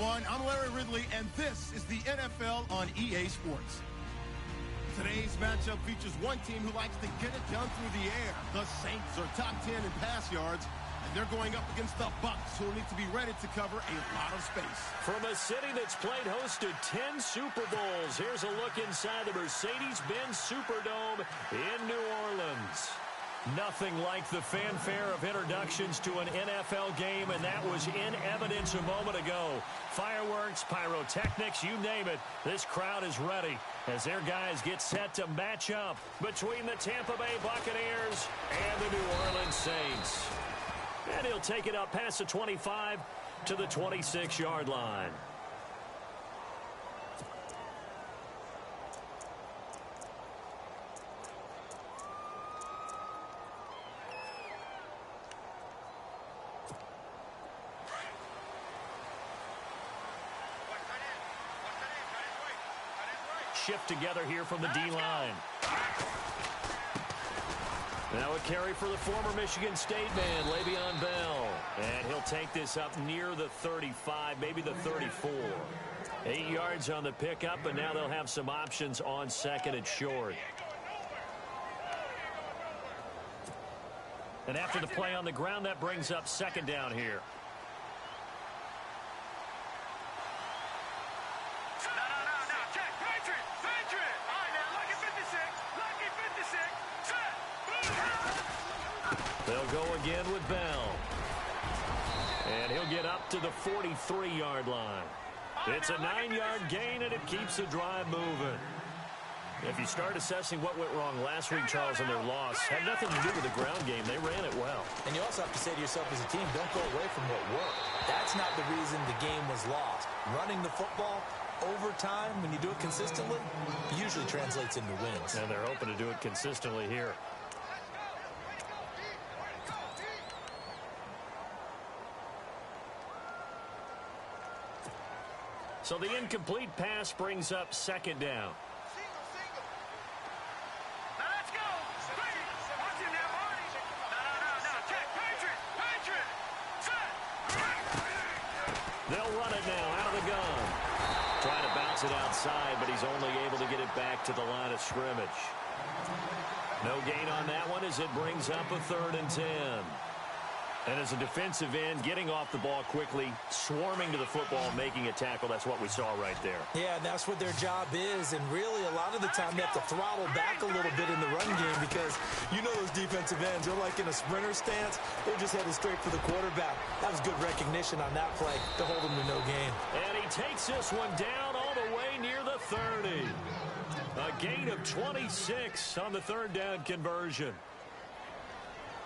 everyone. I'm Larry Ridley, and this is the NFL on EA Sports. Today's matchup features one team who likes to get it done through the air. The Saints are top 10 in pass yards, and they're going up against the Bucs, who need to be ready to cover a lot of space. From a city that's played host to 10 Super Bowls, here's a look inside the Mercedes-Benz Superdome in New Orleans. Nothing like the fanfare of introductions to an NFL game, and that was in evidence a moment ago. Fireworks, pyrotechnics, you name it. This crowd is ready as their guys get set to match up between the Tampa Bay Buccaneers and the New Orleans Saints. And he'll take it up past the 25 to the 26-yard line. Shift together here from the D-line. Now a carry for the former Michigan State man, Le'Veon Bell. And he'll take this up near the 35, maybe the 34. 8 yards on the pickup, and now they'll have some options on second and short. And after the play on the ground, that brings up second down here. They'll go again with Bell. And he'll get up to the 43-yard line. It's a 9-yard gain, and it keeps the drive moving. If you start assessing what went wrong last week, Charles, in their loss, had nothing to do with the ground game. They ran it well. And you also have to say to yourself as a team, don't go away from what worked. That's not the reason the game was lost. Running the football over time, when you do it consistently, usually translates into wins. And they're hoping to do it consistently here. So the incomplete pass brings up second down. They'll run it now out of the gun. Trying to bounce it outside, but he's only able to get it back to the line of scrimmage. No gain on that one as it brings up a 3rd and 10. And as a defensive end, getting off the ball quickly, swarming to the football, making a tackle, that's what we saw right there. Yeah, and that's what their job is. And really, a lot of the time, they have to throttle back a little bit in the run game because you know those defensive ends, they're like in a sprinter stance. They're just headed straight for the quarterback. That was good recognition on that play to hold him to no gain. And he takes this one down all the way near the 30. A gain of 26 on the 3rd down conversion.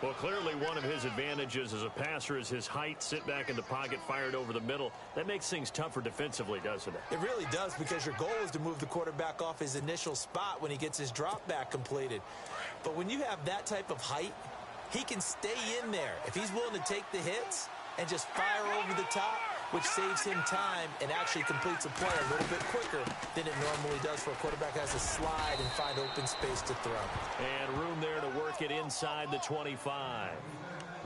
Well, clearly one of his advantages as a passer is his height, sit back in the pocket, fired over the middle. That makes things tougher defensively, doesn't it? It really does, because your goal is to move the quarterback off his initial spot when he gets his drop back completed. But when you have that type of height, he can stay in there. If he's willing to take the hits and just fire over the top, which saves him time and actually completes a play a little bit quicker than it normally does for a quarterback who has to slide and find open space to throw. And room there to work it inside the 25.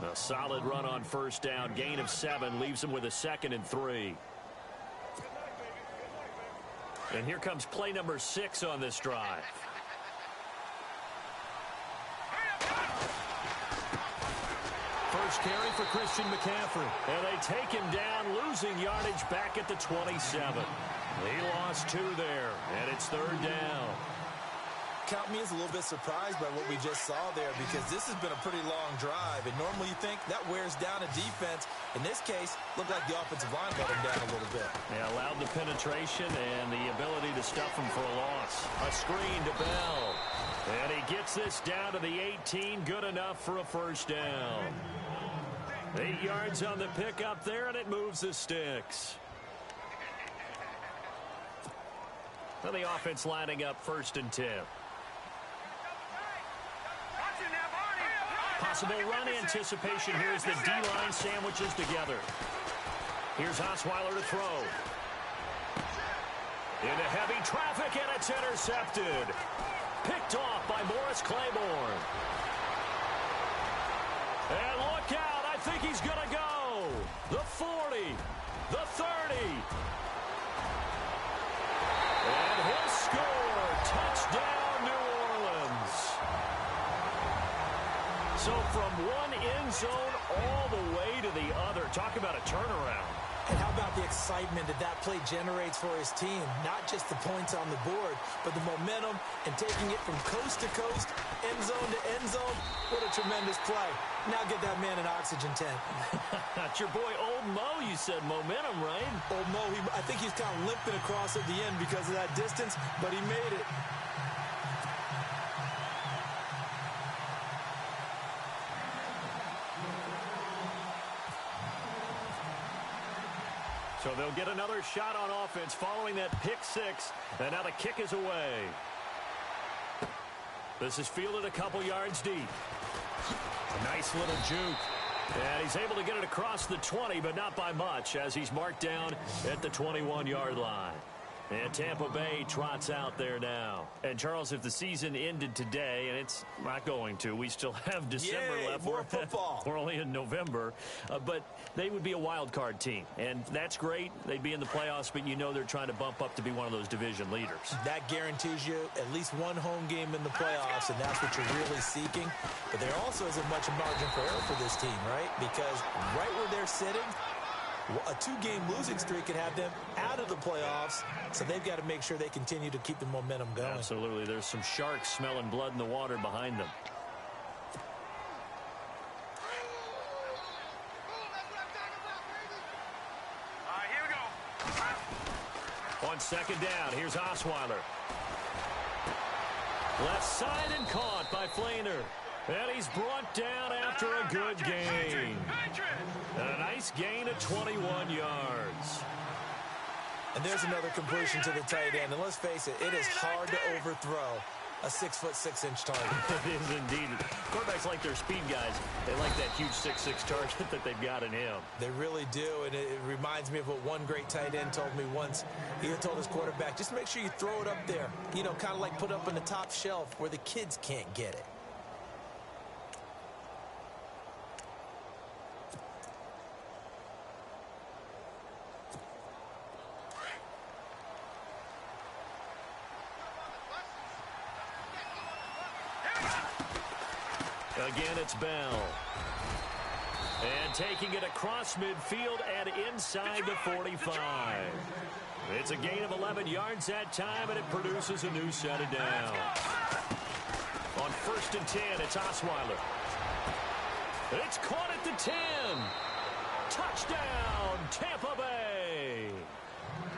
A solid run on 1st down. Gain of 7 leaves him with a 2nd and 3. And here comes play number 6 on this drive. First carry for Christian McCaffrey. And they take him down, losing yardage back at the 27. He lost 2 there, and it's 3rd down. Count me as a little bit surprised by what we just saw there, because this has been a pretty long drive, and normally you think that wears down a defense. In this case, looked like the offensive line let him down a little bit. Yeah, allowed the penetration and the ability to stuff him for a loss. A screen to Bell. And he gets this down to the 18, good enough for a 1st down. 8 yards on the pickup there, and it moves the sticks. Well, the offense lining up 1st and 10. Possible run anticipation here as the D-line sandwiches together. Here's Osweiler to throw. Into heavy traffic, and it's intercepted. Picked off by Morris Claiborne. And look out, I think he's going to go. The 40, the 30, So from one end zone all the way to the other. Talk about a turnaround. And how about the excitement that that play generates for his team? Not just the points on the board, but the momentum and taking it from coast to coast, end zone to end zone. What a tremendous play. Now get that man an oxygen tank. That's your boy Old Mo, you said. Momentum, right? Old Mo, I think he's kind of limping across at the end because of that distance, but he made it. So they'll get another shot on offense following that pick six. And now the kick is away. This is fielded a couple yards deep. A nice little juke. And he's able to get it across the 20, but not by much, as he's marked down at the 21-yard line. And Tampa Bay trots out there now. And, Charles, if the season ended today, and it's not going to, we still have December left. More football. We're only in November. But they would be a wild card team. And that's great. They'd be in the playoffs, but you know they're trying to bump up to be one of those division leaders. That guarantees you at least one home game in the playoffs, and that's what you're really seeking. But there also isn't much margin for error for this team, right? Because right where they're sitting, a two-game losing streak could have them out of the playoffs, so they've got to make sure they continue to keep the momentum going. Absolutely. There's some sharks smelling blood in the water behind them. Here we go. On second down, here's Osweiler. Left side and caught by Flainer. And he's brought down after a good gain. And a nice gain of 21 yards. And there's another completion to the tight end. And let's face it, it is hard to overthrow a 6'6" target. It is indeed. Quarterbacks like their speed guys. They like that huge 6'6" target that they've got in him. They really do, and it reminds me of what one great tight end told me once. He told his quarterback, just make sure you throw it up there. You know, kind of like put up on the top shelf where the kids can't get it. Again, it's Bell. And taking it across midfield and inside the 45. It's a gain of 11 yards that time, and it produces a new set of downs. On 1st and 10, it's Osweiler. It's caught at the 10. Touchdown, Tampa Bay.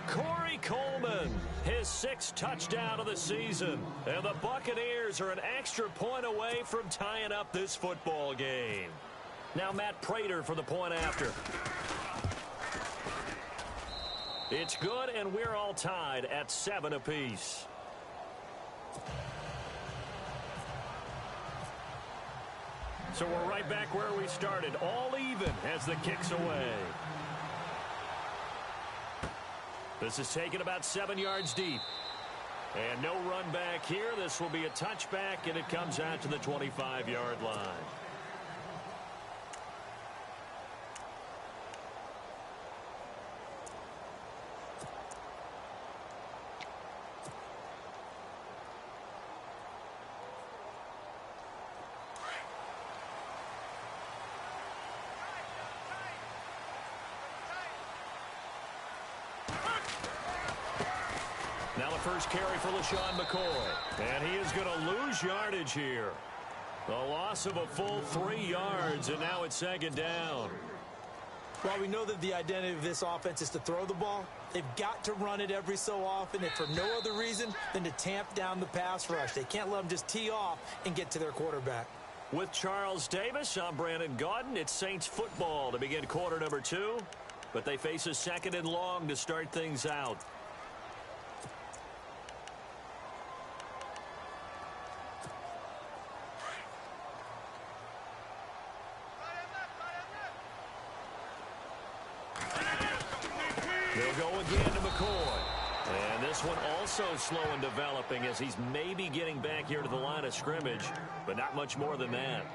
Corey Coleman, his 6th touchdown of the season. And the Buccaneers are an extra point away from tying up this football game. Now Matt Prater for the point after. It's good, and we're all tied at 7 apiece. So we're right back where we started, all even as the kick's away. This is taken about 7 yards deep. And no run back here. This will be a touchback, and it comes out to the 25-yard line. Now the first carry for LaShawn McCoy. And he is going to lose yardage here. The loss of a full 3 yards, and now it's 2nd down. While we know that the identity of this offense is to throw the ball, they've got to run it every so often, and for no other reason than to tamp down the pass rush. They can't let them just tee off and get to their quarterback. With Charles Davis, I'm Brandon Gaudin. It's Saints football to begin quarter number 2, but they face a 2nd and long to start things out. They'll go again to McCoy. And this one also slow in developing as he's maybe getting back here to the line of scrimmage, but not much more than that.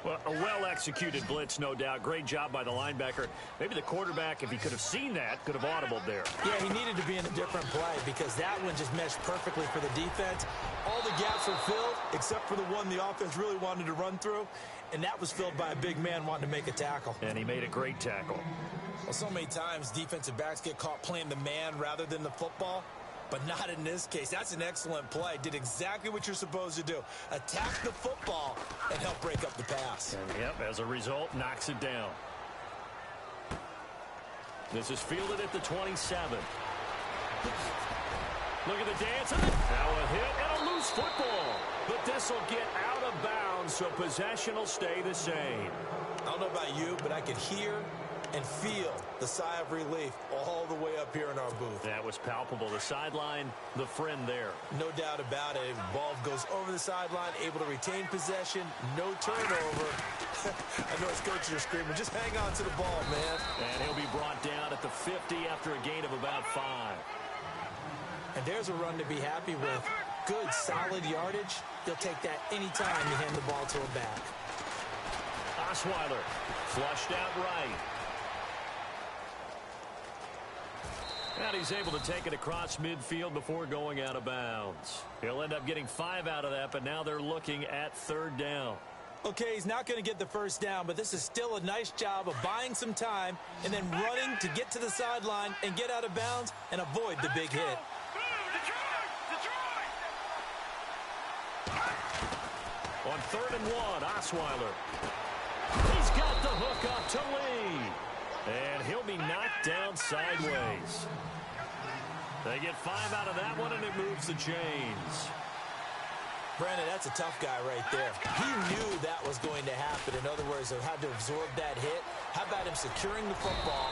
Well, a well-executed blitz, no doubt. Great job by the linebacker. Maybe the quarterback, if he could have seen that, could have audibled there. Yeah, he needed to be in a different play because that one just meshed perfectly for the defense. All the gaps were filled except for the one the offense really wanted to run through, and that was filled by a big man wanting to make a tackle. And he made a great tackle. Well, so many times defensive backs get caught playing the man rather than the football. But not in this case. That's an excellent play. Did exactly what you're supposed to do. Attack the football and help break up the pass. And, yep, as a result, knocks it down. This is fielded at the 27. Look at the dance. Now a hit and a loose football. But this will get out of bounds, so possession will stay the same. I don't know about you, but I could hear and feel the sigh of relief all the way up here in our booth. That was palpable. The sideline, the friend there. No doubt about it. Ball goes over the sideline, able to retain possession, no turnover. I know his coaches are screaming, just hang on to the ball, man. And he'll be brought down at the 50 after a gain of about 5. And there's a run to be happy with. Good, solid yardage. You'll take that anytime you hand the ball to a back. Osweiler flushed out right. And he's able to take it across midfield before going out of bounds. He'll end up getting 5 out of that, but now they're looking at 3rd down. Okay, he's not going to get the first down, but this is still a nice job of buying some time and then running to get to the sideline and get out of bounds and avoid the big hit. On 3rd and 1, Osweiler. He's got the hook up to Lee. And he'll be knocked down sideways. They get 5 out of that one, and it moves the chains. Brandon, that's a tough guy right there. He knew that was going to happen. In other words, he'll have to absorb that hit. How about him securing the football,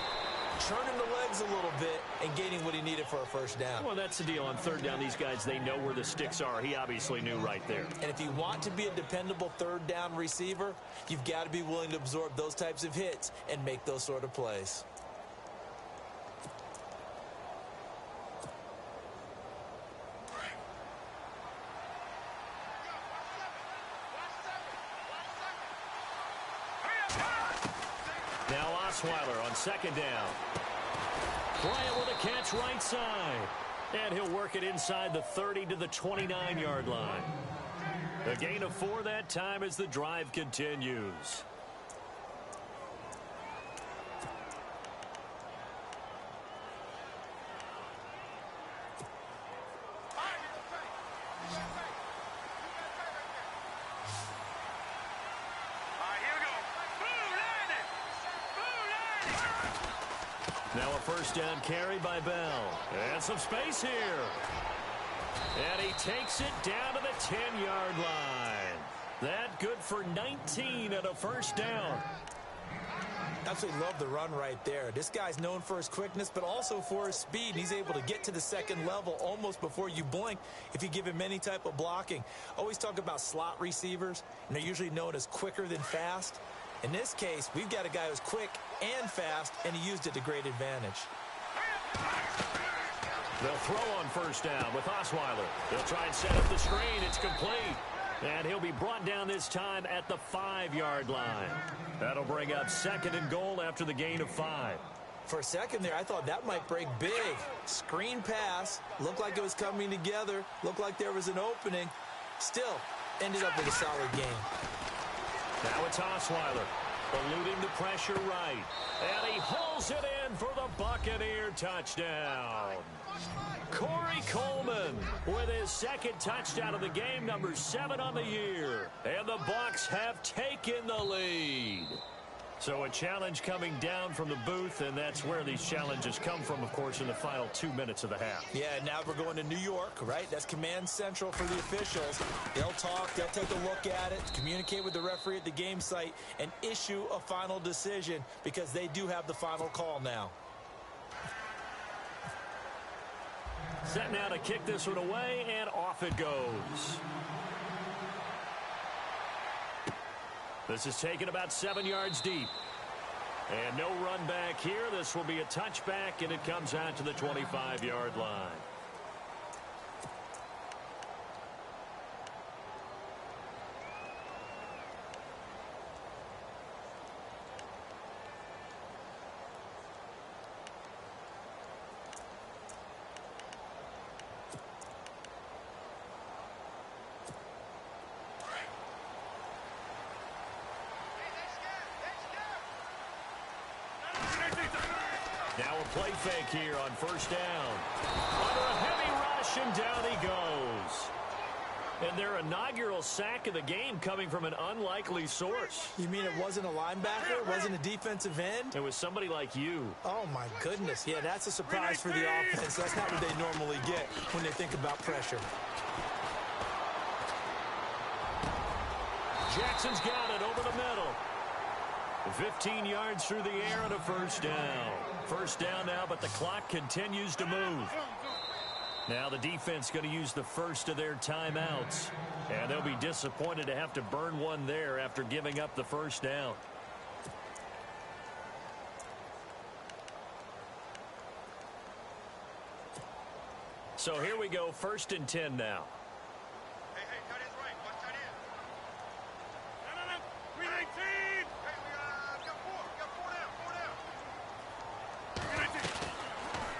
churning the legs a little bit, and gaining what he needed for a first down? Well, that's the deal. On 3rd down, these guys, they know where the sticks are. He obviously knew right there. And if you want to be a dependable 3rd down receiver, you've got to be willing to absorb those types of hits and make those sort of plays. Now Osweiler on 2nd down. Bryant with a catch right side. And he'll work it inside the 30 to the 29-yard line. A gain of 4 that time as the drive continues. Now a first down carry by Bell. And some space here. And he takes it down to the 10-yard line. That good for 19 and a first down. Absolutely love the run right there. This guy's known for his quickness, but also for his speed. He's able to get to the 2nd level almost before you blink if you give him any type of blocking. Always talk about slot receivers, and they're usually known as quicker than fast. In this case, we've got a guy who's quick and fast, and he used it to great advantage. They'll throw on first down with Osweiler. They'll try and set up the screen. It's complete. And he'll be brought down this time at the 5-yard line. That'll bring up 2nd and goal after the gain of 5. For a second there, I thought that might break big. Screen pass. Looked like it was coming together. Looked like there was an opening. Still, ended up with a solid game. Now it's Osweiler, eluding the pressure right. And he hauls it in for the Buccaneer touchdown. Corey Coleman with his 2nd touchdown of the game, number 7 on the year. And the Bucs have taken the lead. So a challenge coming down from the booth, and that's where these challenges come from, of course, in the final 2 minutes of the half. Yeah, now we're going to New York, right? That's command central for the officials. They'll talk, they'll take a look at it, communicate with the referee at the game site, and issue a final decision because they do have the final call now. Set now to kick this one away, and off it goes. This is taken about 7 yards deep. And no run back here. This will be a touchback, and it comes out to the 25-yard line. Now a play fake here on first down. Under a heavy rush, and down he goes. And their inaugural sack of the game coming from an unlikely source. You mean it wasn't a linebacker? It wasn't a defensive end? It was somebody like you. Oh, my goodness. Yeah, that's a surprise for the offense. That's not what they normally get when they think about pressure. Jackson's got it over the middle. 15 yards through the air and a first down. First down now, but the clock continues to move. Now the defense going to use the first of their timeouts. And they'll be disappointed to have to burn one there after giving up the first down. So here we go, 1st and 10 now. Hey, tight end's right. Watch tight end. No. 319. Hey, we got four down.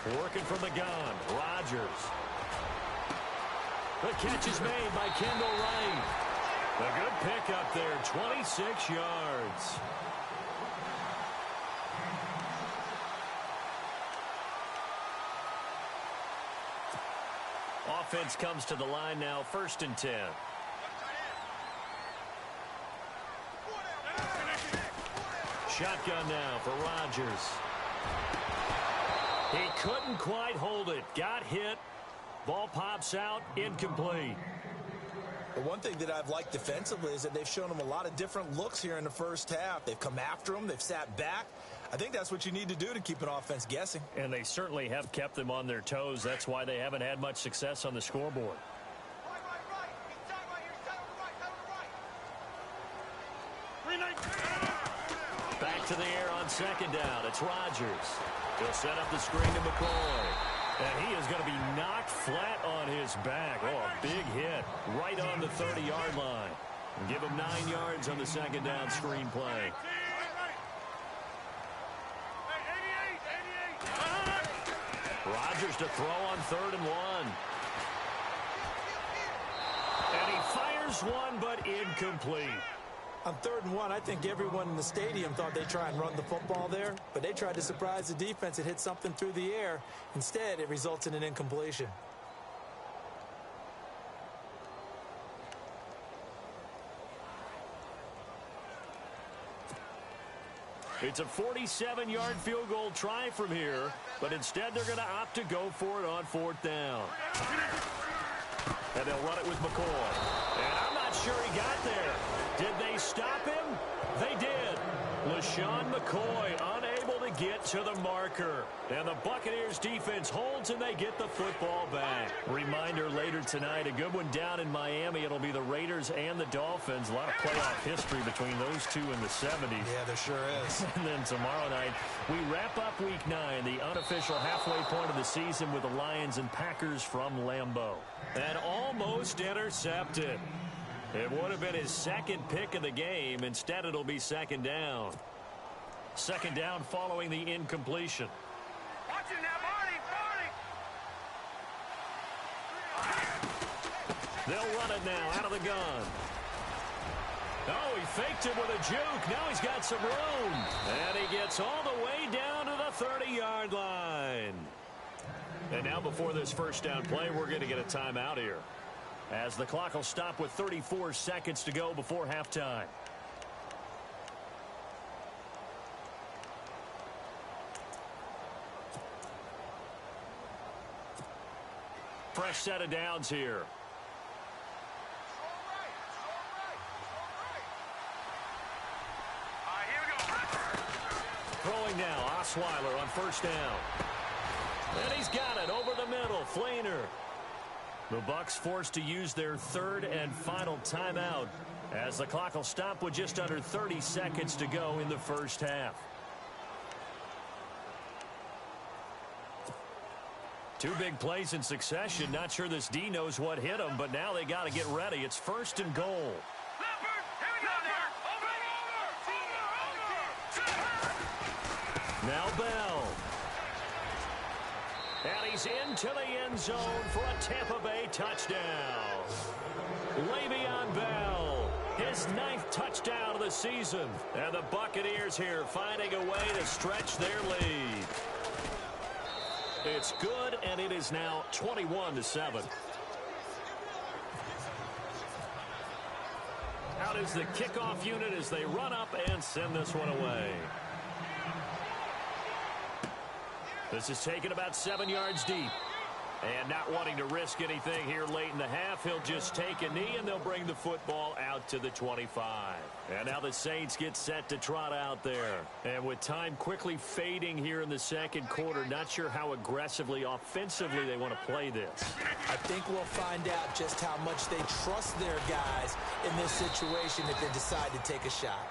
319. Working from the gun, Rodgers. The catch is made by Kendall Wright. A good pickup there, 26 yards. Offense comes to the line now, 1st and 10. Shotgun now for Rodgers. He couldn't quite hold it. Got hit. Ball pops out. Incomplete. The one thing that I've liked defensively is that they've shown them a lot of different looks here in the first half. They've come after them. They've sat back. I think that's what you need to do to keep an offense guessing. And they certainly have kept them on their toes. That's why they haven't had much success on the scoreboard. Back to the air on 2nd down. It's Rodgers. He'll set up the screen to McCoy. And he is going to be knocked flat on his back. Oh, a big hit right on the 30-yard line. And give him 9 yards on the 2nd down screen play. Rodgers to throw on 3rd and 1. And he fires one, but incomplete. On 3rd and 1, I think everyone in the stadium thought they'd try and run the football there, but they tried to surprise the defense. It hit something through the air. Instead, it results in an incompletion. It's a 47-yard field goal try from here, but instead they're going to opt to go for it on 4th down. And they'll run it with McCoy. And I'm not sure he got there. Did they stop him? They did. LaShawn McCoy unable to get to the marker. And the Buccaneers defense holds and they get the football back. Reminder later tonight, a good one down in Miami. It'll be the Raiders and the Dolphins. A lot of playoff history between those two in the 70s. Yeah, there sure is. And then tomorrow night, we wrap up Week 9, the unofficial halfway point of the season with the Lions and Packers from Lambeau. And almost intercepted. It would have been his 2nd pick of the game. Instead, it'll be 2nd down. 2nd down following the incompletion. Watch it now, Marty. They'll run it now out of the gun. Oh, he faked it with a juke. Now he's got some room. And he gets all the way down to the 30-yard line. And now before this first down play, we're going to get a timeout here, as the clock will stop with 34 seconds to go before halftime. Fresh set of downs here. Here we go. Throwing now, Osweiler on 1st down. And he's got it over the middle, Flainer. The Bucs forced to use their 3rd and final timeout, as the clock will stop with just under 30 seconds to go in the first half. Two big plays in succession. Not sure this D knows what hit him, but now they got to get ready. It's 1st and goal. Now Bell. And he's into the end zone for a Tampa Bay touchdown. Le'Veon Bell, his 9th touchdown of the season. And the Buccaneers here finding a way to stretch their lead. It's good, and it is now 21-7. Out is the kickoff unit as they run up and send this one away. This is taken about 7 yards deep. And not wanting to risk anything here late in the half, he'll just take a knee, and they'll bring the football out to the 25. And now the Saints get set to trot out there. And with time quickly fading here in the second quarter, not sure how aggressively, offensively they want to play this. I think we'll find out just how much they trust their guys in this situation if they decide to take a shot.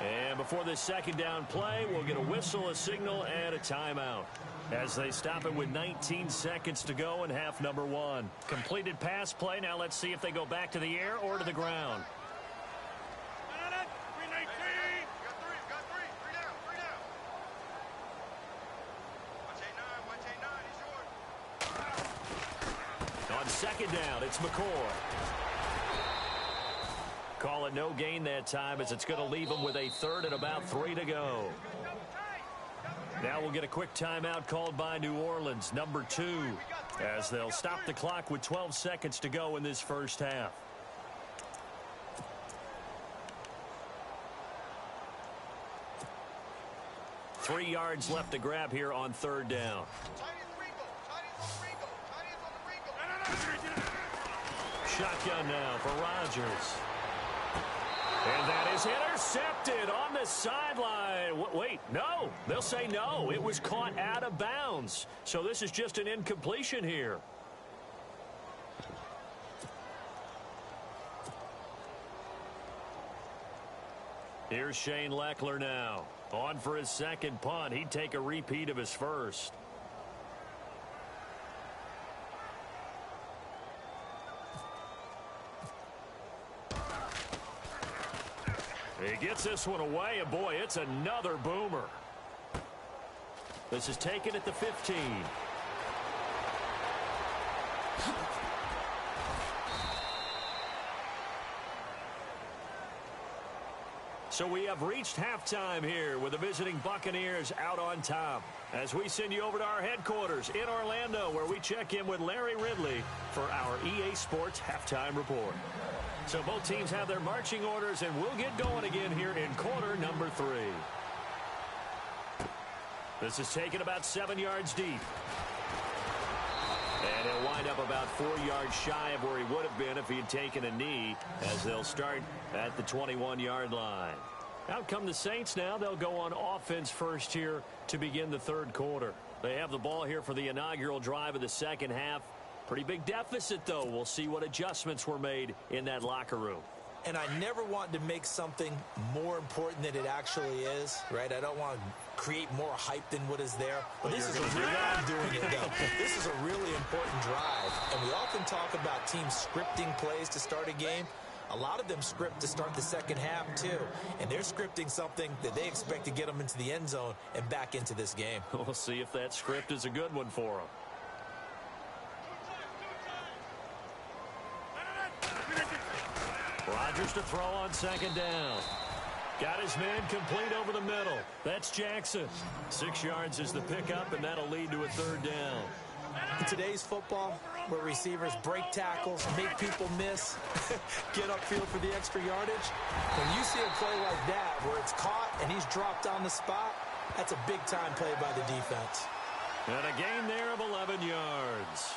And before this second down play, we'll get a whistle, a signal, and a timeout as they stop it with 19 seconds to go in half number one. Completed pass play. Now let's see if they go back to the air or to the ground. On second down, it's McCoy. Call it no gain that time as it's going to leave them with a third and about 3 to go. Now we'll get a quick timeout called by New Orleans, number 2, as they'll stop the clock with 12 seconds to go in this first half. Three yards left to grab here on third down. Shotgun now for Rodgers. And that is intercepted on the sideline. Wait, no. They'll say no. It was caught out of bounds. So this is just an incompletion here. Here's Shane Leckler now. On for his second punt. He'd take a repeat of his first. He gets this one away, and boy, it's another boomer. This is taken at the 15. So we have reached halftime here with the visiting Buccaneers out on top. As we send you over to our headquarters in Orlando, where we check in with Larry Ridley for our EA Sports Halftime Report. So both teams have their marching orders, and we'll get going again here in quarter number 3. This is taken about 7 yards deep. And he'll wind up about 4 yards shy of where he would have been if he had taken a knee, as they'll start at the 21-yard line. Out come the Saints now. They'll go on offense first here to begin the third quarter. They have the ball here for the inaugural drive of the second half. Pretty big deficit, though. We'll see what adjustments were made in that locker room. And I never want to make something more important than it actually is, right? I don't want to create more hype than what is there. But this is a really important drive. And we often talk about teams scripting plays to start a game. A lot of them script to start the second half, too. And they're scripting something that they expect to get them into the end zone and back into this game. We'll see if that script is a good one for them. Rodgers to throw on second down. Got his man complete over the middle. That's Jackson. 6 yards is the pickup, and that'll lead to a third down. In today's football, where receivers break tackles, make people miss, get upfield for the extra yardage, when you see a play like that where it's caught and he's dropped on the spot, that's a big-time play by the defense. And a gain there of 11 yards.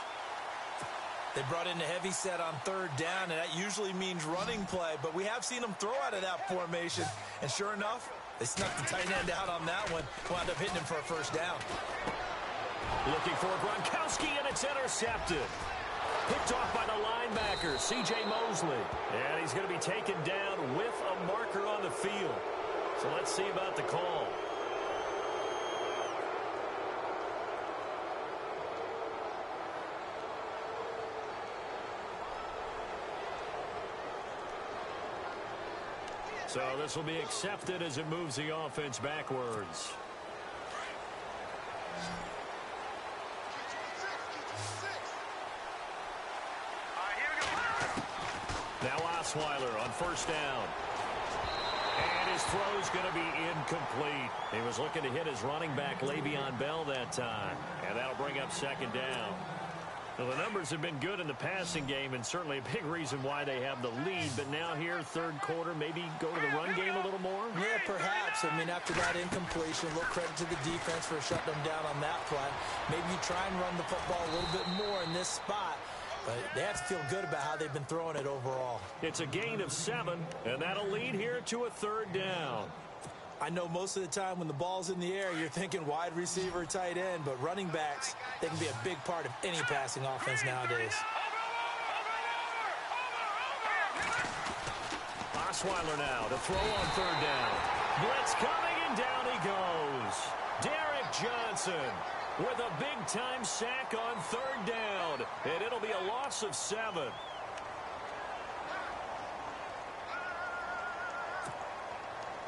They brought in the heavy set on third down, and that usually means running play, but we have seen them throw out of that formation, and sure enough, they snuck the tight end out on that one, wound up hitting him for a first down. Looking for Gronkowski, and it's intercepted. Picked off by the linebacker, C.J. Mosley. And he's going to be taken down with a marker on the field. So let's see about the call. So this will be accepted as it moves the offense backwards. Now Osweiler on first down. And his throw's going to be incomplete. He was looking to hit his running back, Le'Veon Bell, that time. And that'll bring up second down. Well, the numbers have been good in the passing game, and certainly a big reason why they have the lead. But now here, third quarter, maybe go to the run game a little more? Yeah, perhaps. I mean, after that incompletion, a little credit to the defense for shutting them down on that play. Maybe you try and run the football a little bit more in this spot. But they have to feel good about how they've been throwing it overall. It's a gain of 7, and that'll lead here to a third down. I know most of the time when the ball's in the air, you're thinking wide receiver, tight end, but running backs, they can be a big part of any passing offense nowadays. Osweiler now to throw on third down. Blitz coming, and down he goes. Derek Johnson with a big-time sack on third down, and it'll be a loss of 7.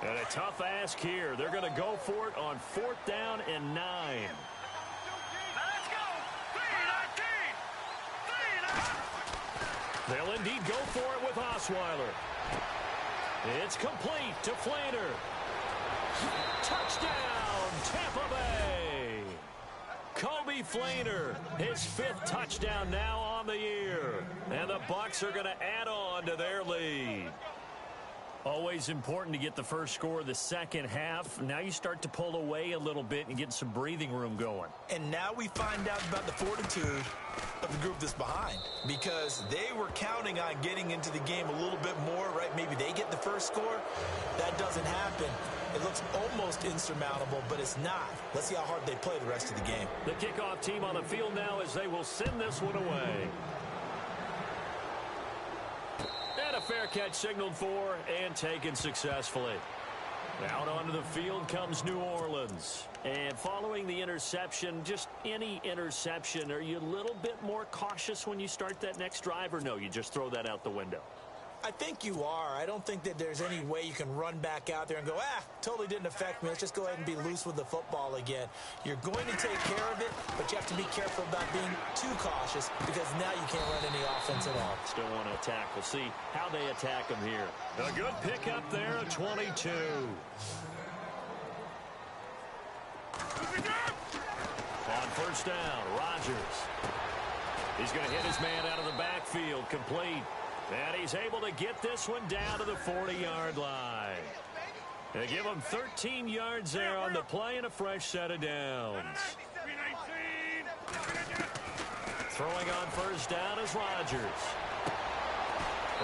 And a tough ask here. They're going to go for it on 4th down and 9. Let's go. 3-19. They'll indeed go for it with Osweiler. It's complete to Flainer. Touchdown, Tampa Bay. Kobe Flainer, his 5th touchdown now on the year. And the Bucs are going to add on to their lead. Always important to get the first score of the second half. Now you start to pull away a little bit and get some breathing room going. And now we find out about the fortitude of the group that's behind, because they were counting on getting into the game a little bit more, right? Maybe they get the first score. That doesn't happen. It looks almost insurmountable, but it's not. Let's see how hard they play the rest of the game. The kickoff team on the field now as they will send this one away. And a fair catch signaled for and taken successfully. Out onto the field comes New Orleans. And following the interception, just any interception, are you a little bit more cautious when you start that next drive, or no, you just throw that out the window? I think you are. I don't think that there's any way you can run back out there and go, totally didn't affect me. Let's just go ahead and be loose with the football again. You're going to take care of it, but you have to be careful about being too cautious, because now you can't run any offense at all. Still want to attack. We'll see how they attack them here. A good pickup there at 22. On first down, Rodgers. He's going to hit his man out of the backfield, complete. And he's able to get this one down to the 40-yard line. They give him 13 yards there on the play and a fresh set of downs. Throwing on first down is Rodgers.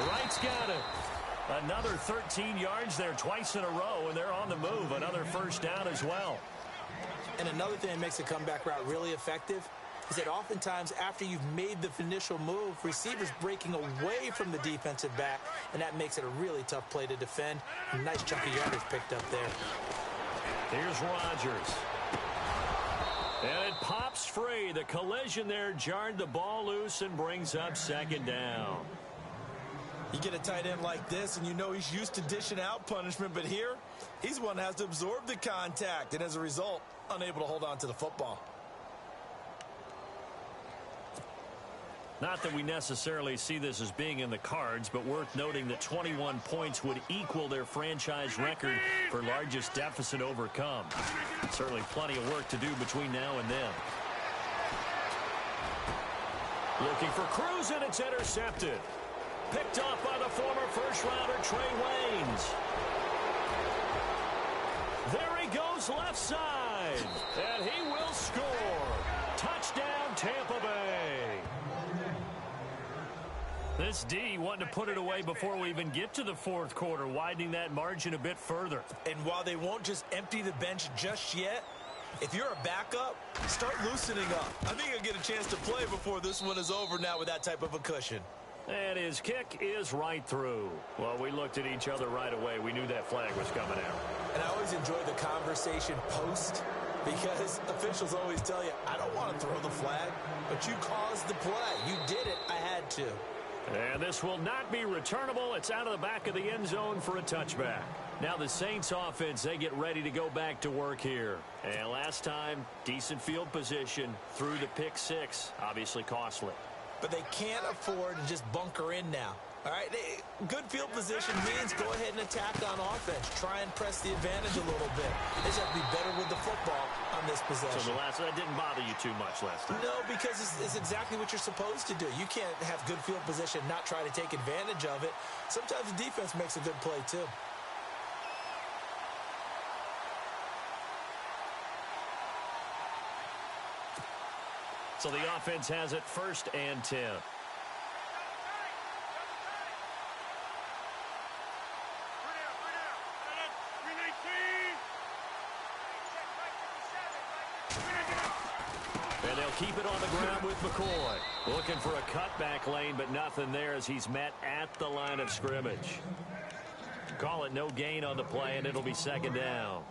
Wright's got it. Another 13 yards there twice in a row, and they're on the move. Another first down as well. And another thing that makes the comeback route really effective is that oftentimes after you've made the initial move, receivers breaking away from the defensive back, and that makes it a really tough play to defend. A nice chunk of yardage picked up there. Here's Rodgers. And it pops free. The collision there jarred the ball loose and brings up second down. You get a tight end like this, and you know he's used to dishing out punishment, but here, he's one that has to absorb the contact, and as a result, unable to hold on to the football. Not that we necessarily see this as being in the cards, but worth noting that 21 points would equal their franchise record for largest deficit overcome. Certainly plenty of work to do between now and then. Looking for Cruz, and it's intercepted. Picked off by the former first-rounder Trey Waynes. There he goes left side, and he will score. Touchdown, Tampa Bay. This D wanting to put it away before we even get to the fourth quarter, widening that margin a bit further. And while they won't just empty the bench just yet, if you're a backup, start loosening up. I think you'll get a chance to play before this one is over now with that type of a cushion. And his kick is right through. Well, we looked at each other right away. We knew that flag was coming out. And I always enjoy the conversation post, because officials always tell you, I don't want to throw the flag, but you caused the play. You did it. I had to. And this will not be returnable. It's out of the back of the end zone for a touchback. Now the Saints offense, they get ready to go back to work here. And last time, decent field position through the pick six. Obviously costly. But they can't afford to just bunker in now. All right, good field position means go ahead and attack on offense. Try and press the advantage a little bit. They just have to be better with the football on this possession. So that didn't bother you too much last time? No, because it's exactly what you're supposed to do. You can't have good field position and not try to take advantage of it. Sometimes the defense makes a good play, too. So the offense has it 1st and 10. And they'll keep it on the ground with McCoy. Looking for a cutback lane, but nothing there as he's met at the line of scrimmage. Call it no gain on the play, and it'll be 2nd down.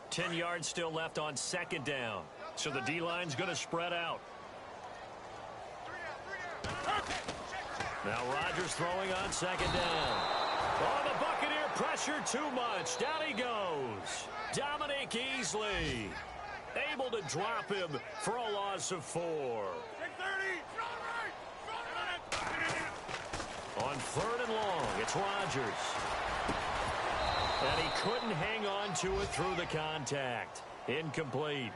10 yards still left on 2nd down. So the D-line's going to spread out. Now Rodgers throwing on 2nd down. Oh, the Buccaneer pressure too much. Down he goes. Dominique Easley able to drop him for a loss of 4. On 3rd and long, it's Rodgers. And he couldn't hang on to it through the contact. Incomplete.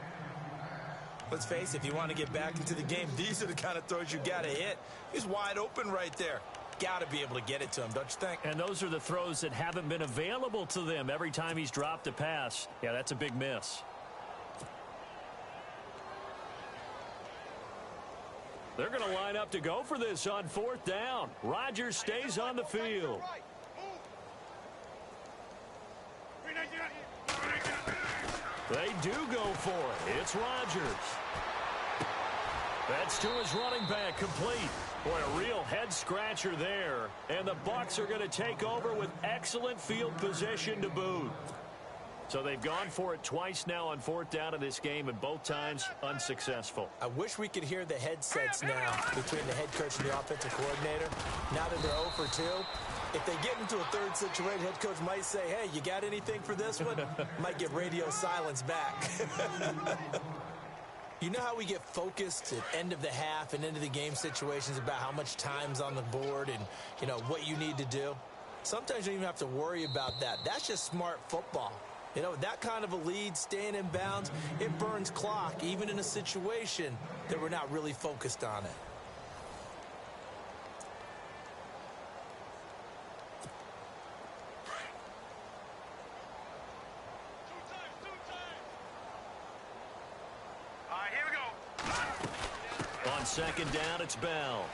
Let's face it, if you want to get back into the game, these are the kind of throws you got to hit. He's wide open right there. Got to be able to get it to him, don't you think? And those are the throws that haven't been available to them every time he's dropped a pass. Yeah, that's a big miss. They're going to line up to go for this on 4th down. Rodgers stays on the field. They do go for it. It's Rodgers. That's to his running back, complete. Boy, a real head-scratcher there. And the Bucs are going to take over with excellent field position to boot. So they've gone for it twice now on 4th down in this game, and both times unsuccessful. I wish we could hear the headsets now between the head coach and the offensive coordinator. Now that they're 0 for 2, if they get into a 3rd situation, head coach might say, hey, you got anything for this one? Might get radio silence back. You know how we get focused at end of the half and into the game situations about how much time's on the board and, you know, what you need to do? Sometimes you don't even have to worry about that. That's just smart football. You know, that kind of a lead, staying in bounds, it burns clock, even in a situation that we're not really focused on it. All right, here we go. On 2nd down, it's Bell.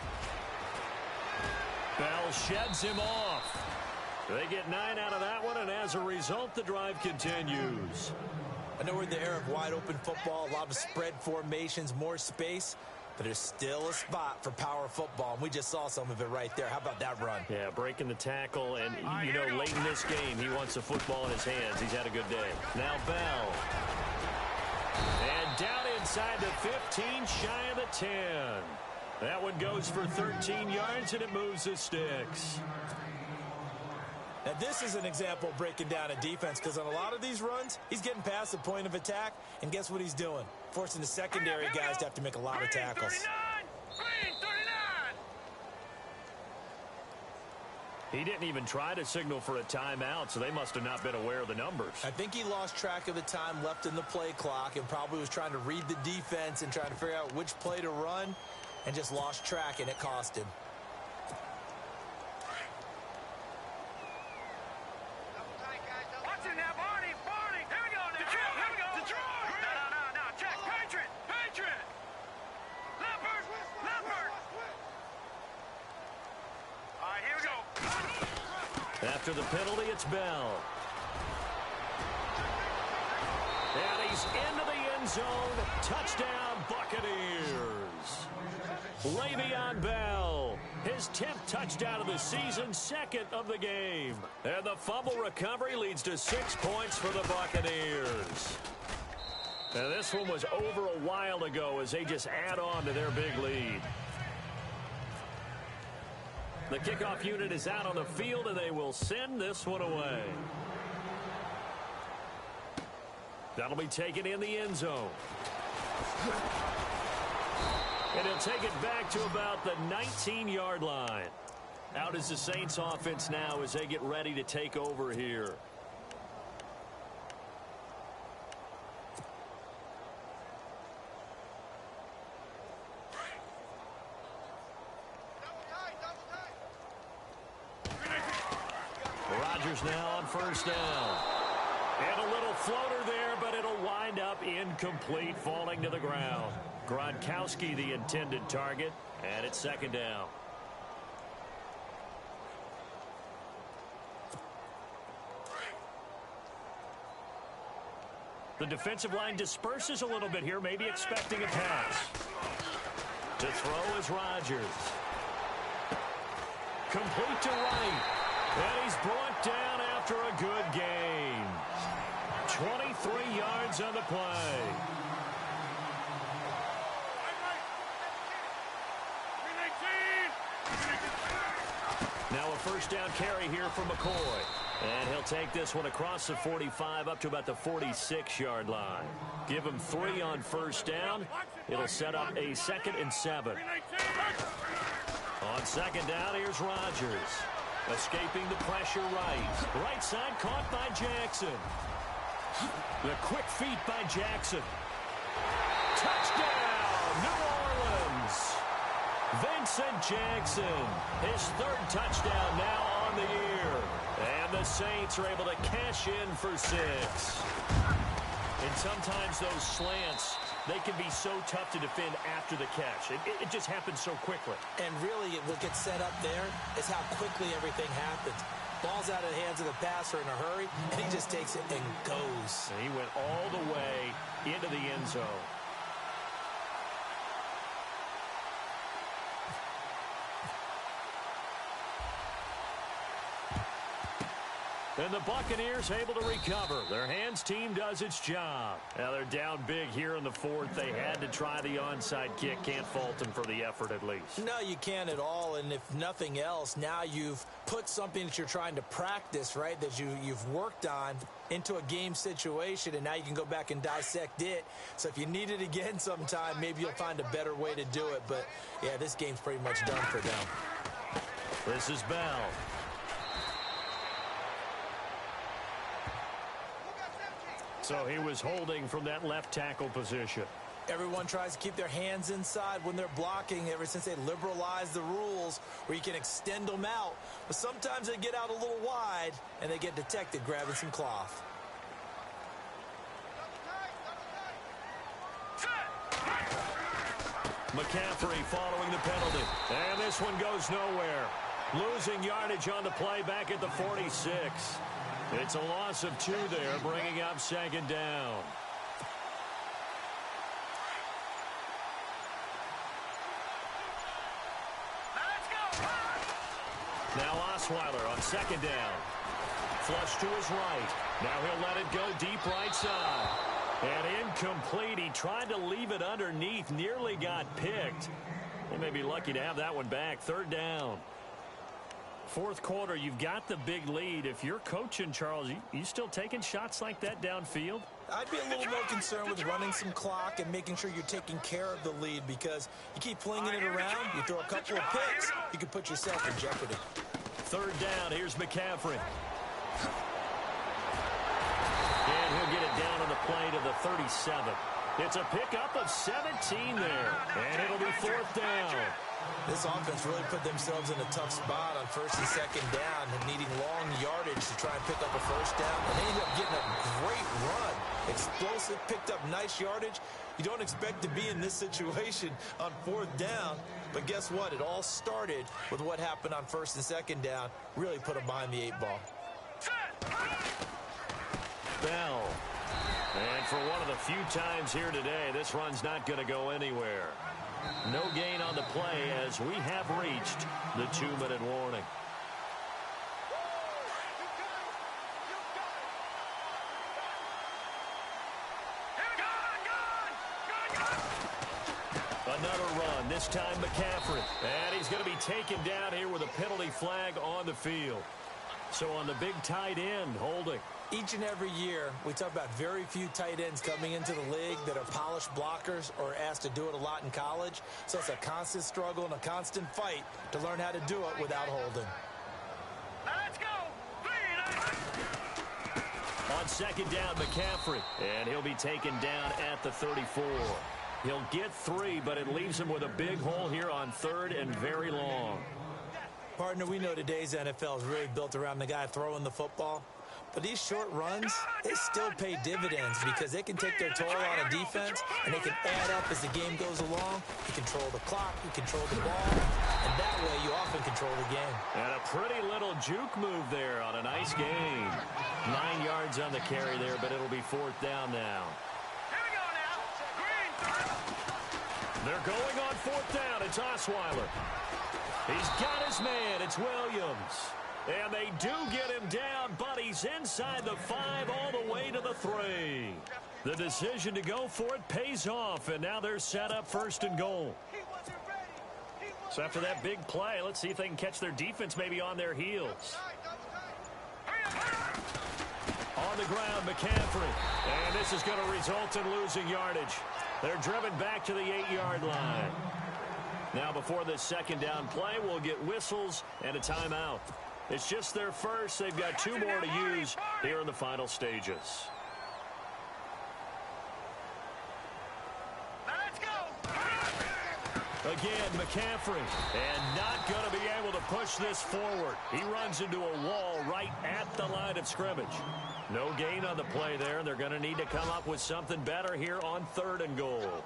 Bell sheds him off. They get 9 out of that one, and as a result, the drive continues. I know we're in the era of wide-open football, a lot of spread formations, more space, but there's still a spot for power football, and we just saw some of it right there. How about that run? Yeah, breaking the tackle, and, you know, late in this game, he wants the football in his hands. He's had a good day. Now Bell. And down inside the 15, shy of the 10. That one goes for 13 yards, and it moves the sticks. Now, this is an example of breaking down a defense, because on a lot of these runs, he's getting past the point of attack, and guess what he's doing? Forcing the secondary guys to have to make a lot of tackles. Green 39. He didn't even try to signal for a timeout, so they must have not been aware of the numbers. I think he lost track of the time left in the play clock and probably was trying to read the defense and trying to figure out which play to run, and just lost track, and it cost him. Watch it now, Barney. Here we go now. Here we go. Detroit. No. Check. Patriot. Leopard. All right, here we go. After the penalty, it's Bell. And he's into the end zone. Touchdown, Buccaneers. Le'Veon Bell, his 10th touchdown of the season, 2nd of the game. And the fumble recovery leads to 6 points for the Buccaneers. And this one was over a while ago as they just add on to their big lead. The kickoff unit is out on the field, and they will send this one away. That'll be taken in the end zone. And he'll take it back to about the 19-yard line. Out is the Saints offense now as they get ready to take over here. Rodgers now on first down. And a little floater there, but it'll wind up incomplete, falling to the ground. Gronkowski the intended target, and it's second down. The defensive line disperses a little bit here, maybe expecting a pass. To throw is Rodgers. Complete to right. And he's brought down after a good gain. 23 yards on the play. Now a first down carry here for McCoy. And he'll take this one across the 45 up to about the 46-yard line. Give him 3 on first down. It'll set up a 2nd and 7. On second down, here's Rodgers. Escaping the pressure right. Right side caught by Jackson. The quick feet by Jackson. Touchdown, New Orleans. Vincent Jackson, his 3rd touchdown now on the year. And the Saints are able to cash in for 6. And sometimes those slants, they can be so tough to defend after the catch. It just happens so quickly. And really, what gets set up there is how quickly everything happens. Ball's out of the hands of the passer in a hurry, and he just takes it and goes. And he went all the way into the end zone. And the Buccaneers able to recover. Their hands team does its job. Now they're down big here in the 4th. They had to try the onside kick. Can't fault them for the effort at least. No, you can't at all. And if nothing else, now you've put something that you're trying to practice, right, that you've worked on into a game situation, and now you can go back and dissect it. So if you need it again sometime, maybe you'll find a better way to do it. But, yeah, this game's pretty much done for them. This is Bell. So he was holding from that left tackle position. Everyone tries to keep their hands inside when they're blocking ever since they liberalized the rules where you can extend them out. But sometimes they get out a little wide and they get detected grabbing some cloth. McCaffrey following the penalty. And this one goes nowhere. Losing yardage on the play back at the 46. It's a loss of 2 there, bringing up second down. Now Osweiler on second down. Flush to his right. Now he'll let it go deep right side. And incomplete. He tried to leave it underneath. Nearly got picked. They may be lucky to have that one back. 3rd down. 4th quarter, you've got the big lead. If you're coaching, Charles, you still taking shots like that downfield? I'd be a little more concerned with running some clock and making sure you're taking care of the lead, because you keep flinging it around, you throw a couple of picks, you can put yourself in jeopardy. 3rd down, here's McCaffrey. And he'll get it down on the play to the 37. It's a pickup of 17 there, and it'll be 4th down. This offense really put themselves in a tough spot on 1st and 2nd down and needing long yardage to try and pick up a 1st down. And they ended up getting a great run. Explosive, picked up nice yardage. You don't expect to be in this situation on 4th down. But guess what? It all started with what happened on 1st and 2nd down. Really put them behind the 8 ball. Bell. And for one of the few times here today, this run's not going to go anywhere. No gain on the play as we have reached the 2-minute warning. Another run, this time McCaffrey. And he's going to be taken down here with a penalty flag on the field. So on the big tight end, holding. Each and every year, we talk about very few tight ends coming into the league that are polished blockers or asked to do it a lot in college. So it's a constant struggle and a constant fight to learn how to do it without holding. Now let's go. On second down, McCaffrey, and he'll be taken down at the 34. He'll get 3, but it leaves him with a big hole here on 3rd and very long. Partner, we know today's NFL is really built around the guy throwing the football. But these short runs, they still pay dividends because they can take their toll on a defense and they can add up as the game goes along. You control the clock, you control the ball, and that way you often control the game. And a pretty little juke move there on a nice gain. 9 yards on the carry there, but it'll be 4th down now. Here we go now. Green. They're going on 4th down. It's Osweiler. He's got his man. It's Williams. And they do get him down, but he's inside the 5 all the way to the 3. The decision to go for it pays off, and now they're set up 1st and goal. So after that big play, let's see if they can catch their defense maybe on their heels. On the ground, McCaffrey. And this is going to result in losing yardage. They're driven back to the 8-yard line. Now before this second down play, we'll get whistles and a timeout. It's just their first. They've got 2 more to use here in the final stages. Let's go. Again, McCaffrey. And not going to be able to push this forward. He runs into a wall right at the line of scrimmage. No gain on the play there, and they're going to need to come up with something better here on 3rd and goal.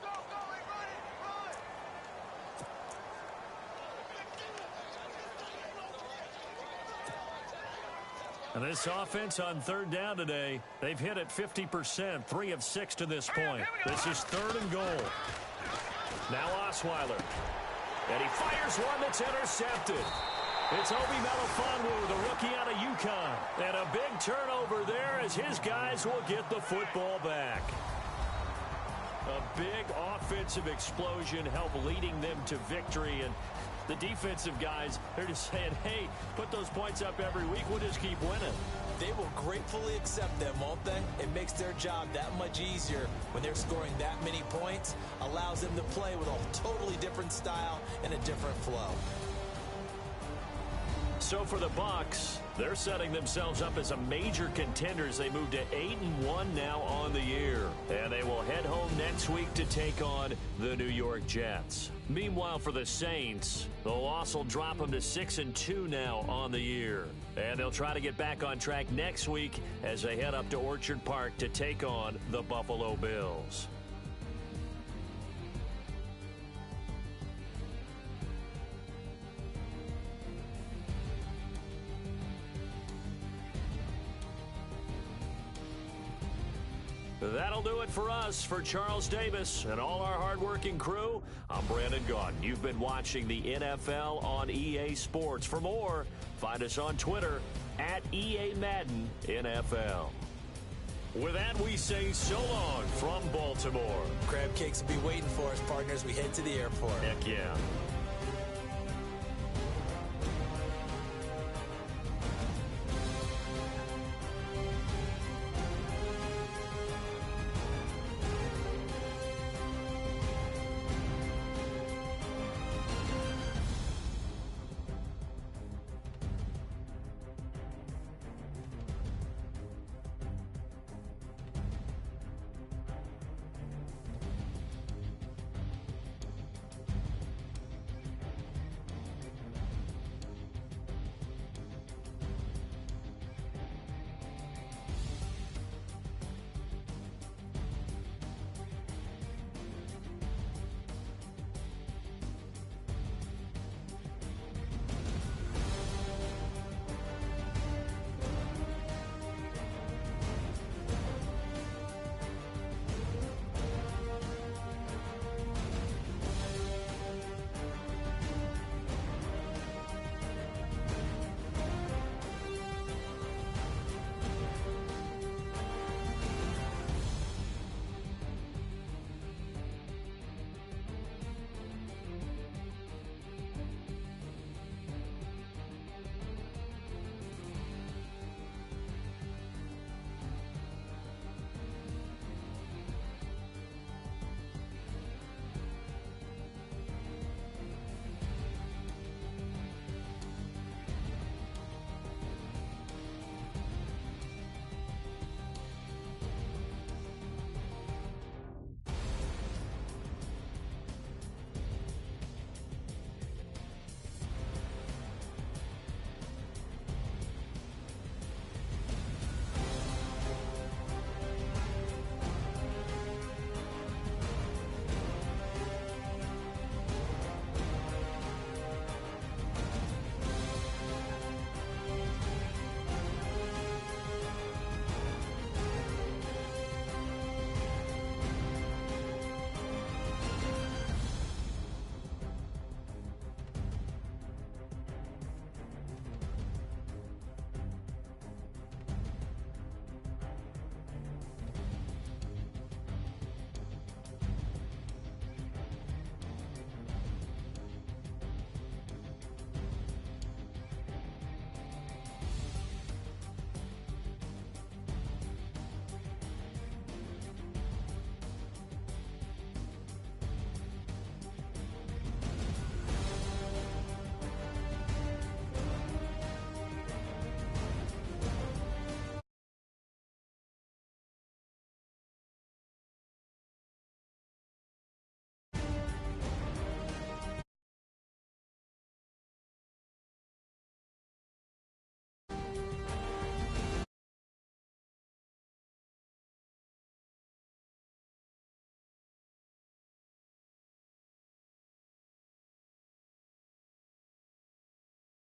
And this offense on 3rd down today, they've hit it 50%, 3 of 6 to this point. This is 3rd and goal. Now Osweiler. And he fires one that's intercepted. It's Obi Melifonwu, the rookie out of UConn. And a big turnover there as his guys will get the football back. A big offensive explosion helped leading them to victory. And the defensive guys, they're just saying, hey, put those points up every week. We'll just keep winning. They will gratefully accept them, won't they? It makes their job that much easier when they're scoring that many points. Allows them to play with a totally different style and a different flow. So for the Bucs, they're setting themselves up as a major contender as they move to 8-1 now on the year. And they will head home next week to take on the New York Jets. Meanwhile, for the Saints, the loss will drop them to 6-2 now on the year. And they'll try to get back on track next week as they head up to Orchard Park to take on the Buffalo Bills. That'll do it for us. For Charles Davis and all our hardworking crew, I'm Brandon Gaudin. You've been watching the NFL on EA Sports. For more, find us on Twitter at EA Madden NFL. With that, we say so long from Baltimore. Crab cakes will be waiting for us, partners. We head to the airport. Heck yeah.